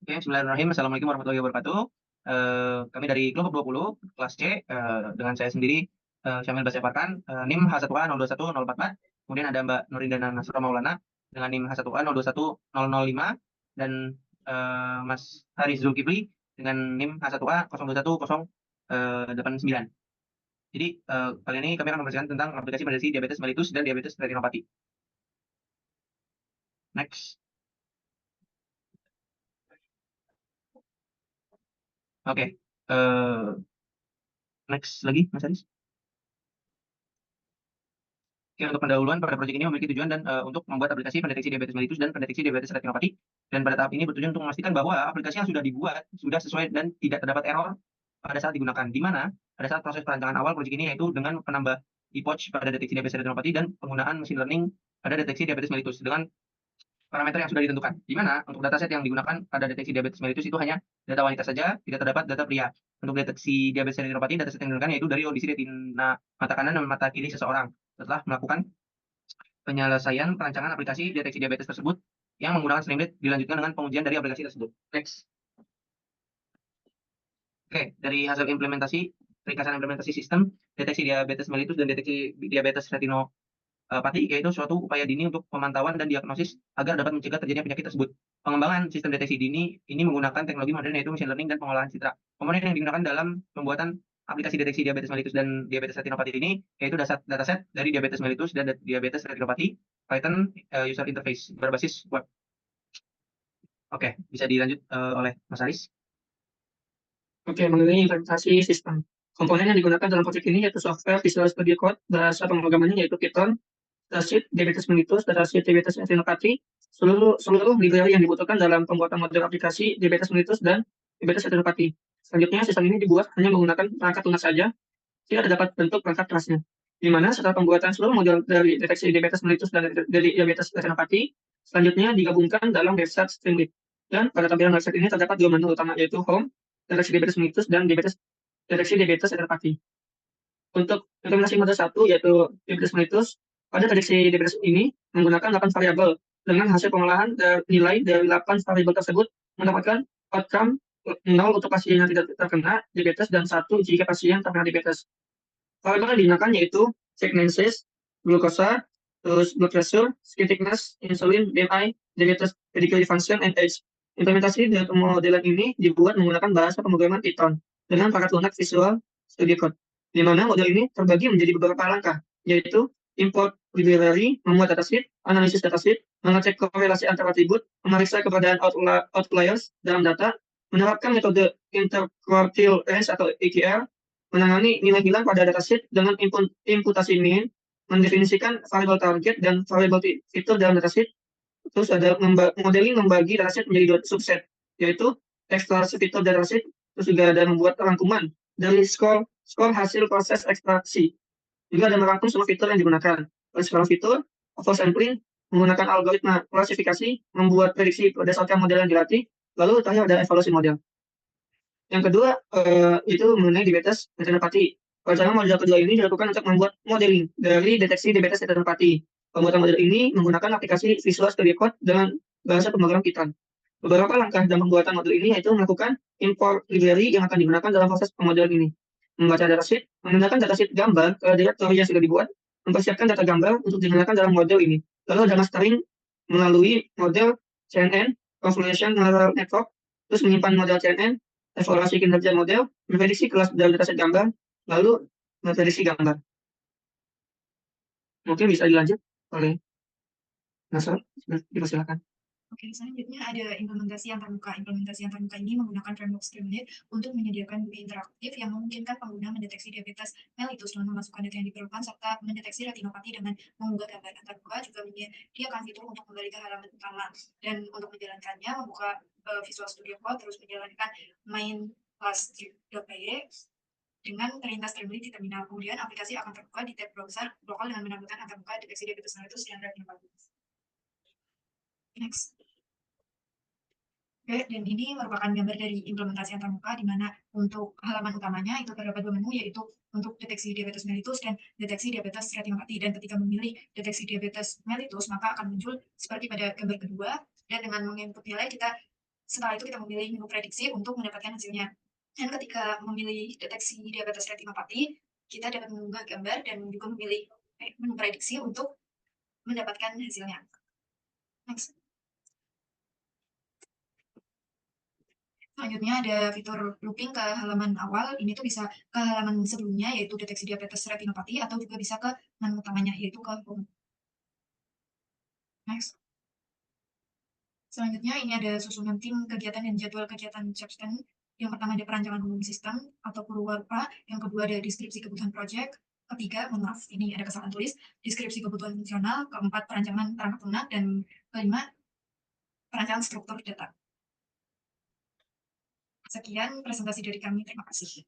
Oke, bismillahirrahmanirrahim. Assalamualaikum warahmatullahi wabarakatuh. Kami dari kelompok 20 kelas C, dengan saya sendiri, Syamil Basya Farkan, NIM H1A 021044. Kemudian ada Mbak Nurindana Nasra Maulana dengan NIM H1A 021005 dan Mas Haris Zulkifli dengan NIM H1A 021089. Jadi kali ini kami akan membahas tentang aplikasi pendeteksi diabetes mellitus dan diabetes retinopati. Next. Oke. Next lagi, Mas Haris. Oke, untuk pendahuluan pada proyek ini memiliki tujuan dan untuk membuat aplikasi pendeteksi diabetes mellitus dan pendeteksi diabetes retinopati. Dan pada tahap ini bertujuan untuk memastikan bahwa aplikasi yang sudah dibuat sudah sesuai dan tidak terdapat error pada saat digunakan. Di mana pada saat proses perancangan awal proyek ini yaitu dengan penambah ePOCH pada deteksi diabetes retinopati dan penggunaan machine learning pada deteksi diabetes mellitus dengan parameter yang sudah ditentukan. Di mana untuk dataset yang digunakan pada deteksi diabetes mellitus itu hanya data wanita saja, tidak terdapat data pria. Untuk deteksi diabetes retinopati, dataset yang digunakan yaitu dari kondisi retina mata kanan dan mata kiri seseorang setelah melakukan penyelesaian perancangan aplikasi deteksi diabetes tersebut yang menggunakan Streamlit dilanjutkan dengan pengujian dari aplikasi tersebut. Next. Oke, dari hasil implementasi, ringkasan implementasi sistem deteksi diabetes mellitus dan deteksi diabetes retinopati yaitu suatu upaya dini untuk pemantauan dan diagnosis agar dapat mencegah terjadinya penyakit tersebut. Pengembangan sistem deteksi dini ini menggunakan teknologi modern yaitu machine learning dan pengolahan citra. Komponen yang digunakan dalam pembuatan aplikasi deteksi diabetes mellitus dan diabetes retinopati ini yaitu dataset dari diabetes mellitus dan diabetes retinopati Python user interface berbasis web. Oke, bisa dilanjut oleh Mas Aris. Oke, mengenai implementasi sistem. Komponen yang digunakan dalam proyek ini yaitu software Visual Studio Code, bahasa pemrogramannya yaitu Python, datasheet diabetes mellitus, datasheet diabetes retinopati, seluruh library yang dibutuhkan dalam pembuatan model aplikasi diabetes mellitus dan diabetes retinopati. Selanjutnya, sistem ini dibuat hanya menggunakan perangkat lunak saja, tidak terdapat bentuk perangkat kerasnya. Di mana setelah pembuatan seluruh model dari deteksi diabetes mellitus dan dari diabetes retinopati, selanjutnya digabungkan dalam website Streamlit. Dan pada tampilan website ini terdapat dua menu utama yaitu Home, deteksi diabetes mellitus dan deteksi diabetes retinopati. Untuk implementasi mode 1 yaitu diabetes mellitus, pada deteksi diabetes ini menggunakan 8 variabel dengan hasil pengolahan nilai dari 8 variabel tersebut mendapatkan outcome 0 untuk pasien yang tidak terkena diabetes dan 1 jika pasien terkena diabetes. Variabel yang digunakan yaitu check-menses, glukosa, terus blood pressure, skin thickness, insulin, BMI, diabetes pedigree function, and age. Implementasi dari pemodelan ini dibuat menggunakan bahasa pemrograman Python dengan perangkat lunak Visual Studio Code, di mana model ini terbagi menjadi beberapa langkah, yaitu import library, memuat datasheet, analisis datasheet, mengecek korelasi antar atribut, memeriksa keberadaan outliers dalam data, menerapkan metode interquartile range atau EQR, menangani nilai hilang pada datasheet dengan imputasi mean, mendefinisikan variabel target dan variabel fitur dalam datasheet. Terus ada modeling membagi dataset menjadi dua subset, yaitu ekstraksi fitur dataset, terus juga ada membuat rangkuman dari skor hasil proses ekstraksi. Juga ada merangkum semua fitur yang digunakan. Skor fitur, oversampling, menggunakan algoritma klasifikasi, membuat prediksi berdasarkan model yang dilatih, lalu terakhir ada evaluasi model. Yang kedua, itu mengenai diabetes retinopati. Perancangan model kedua ini dilakukan untuk membuat modeling dari deteksi diabetes retinopati. Pembuatan model ini menggunakan aplikasi Visual Studio Code dengan bahasa pemrograman Python. Beberapa langkah dalam pembuatan model ini yaitu melakukan import library yang akan digunakan dalam proses pemodelan ini. Membaca datasheet, memindahkan datasheet gambar ke directory yang sudah dibuat, mempersiapkan data gambar untuk digunakan dalam model ini. Lalu ada mastering melalui model CNN, Convolution Neural Network, terus menyimpan model CNN, evaluasi kinerja model, memprediksi kelas dari dataset gambar, lalu memprediksi gambar. Mungkin bisa dilanjut oleh Nasr, dipersilakan. Oke, selanjutnya ada implementasi yang terbuka. Implementasi yang terbuka ini menggunakan framework Streamlit untuk menyediakan bukti interaktif yang memungkinkan pengguna mendeteksi diabetes mellitus dengan memasukkan data yang diperlukan serta mendeteksi retinopati dengan mengunggah gambar. Terbuka juga menyediakan fitur untuk kembali ke halaman utama. Dan untuk menjalankannya, membuka Visual Studio Code, terus menjalankan main.py dengan terlintas Streamlit di terminal. Kemudian aplikasi akan terbuka di tab browser lokal dengan menampilkan angka buka deteksi diabetes mellitus dan retinopati. Next. Oke, dan ini merupakan gambar dari implementasi yang terbuka, di mana untuk halaman utamanya itu terdapat dua menu, yaitu untuk deteksi diabetes mellitus dan deteksi diabetes retinopati. Dan ketika memilih deteksi diabetes mellitus, maka akan muncul seperti pada gambar kedua, dan dengan menginput nilai kita Setelah itu kita memilih menu prediksi untuk mendapatkan hasilnya. Dan ketika memilih deteksi diabetes retinopati, kita dapat mengunggah gambar dan juga memilih menu prediksi untuk mendapatkan hasilnya. Next. Selanjutnya ada fitur looping ke halaman awal. Ini tuh bisa ke halaman sebelumnya, yaitu deteksi diabetes retinopati, atau juga bisa ke menu utamanya, yaitu ke home. Next. Selanjutnya ini ada susunan tim kegiatan dan jadwal kegiatan Capstan. Yang pertama ada perancangan umum sistem atau Purwarupa. Yang kedua ada deskripsi kebutuhan proyek. Ketiga, mohon maaf, ini ada kesalahan tulis, deskripsi kebutuhan fungsional. Keempat, perancangan perangkat lunak. Dan kelima, perancangan struktur data. Sekian presentasi dari kami. Terima kasih.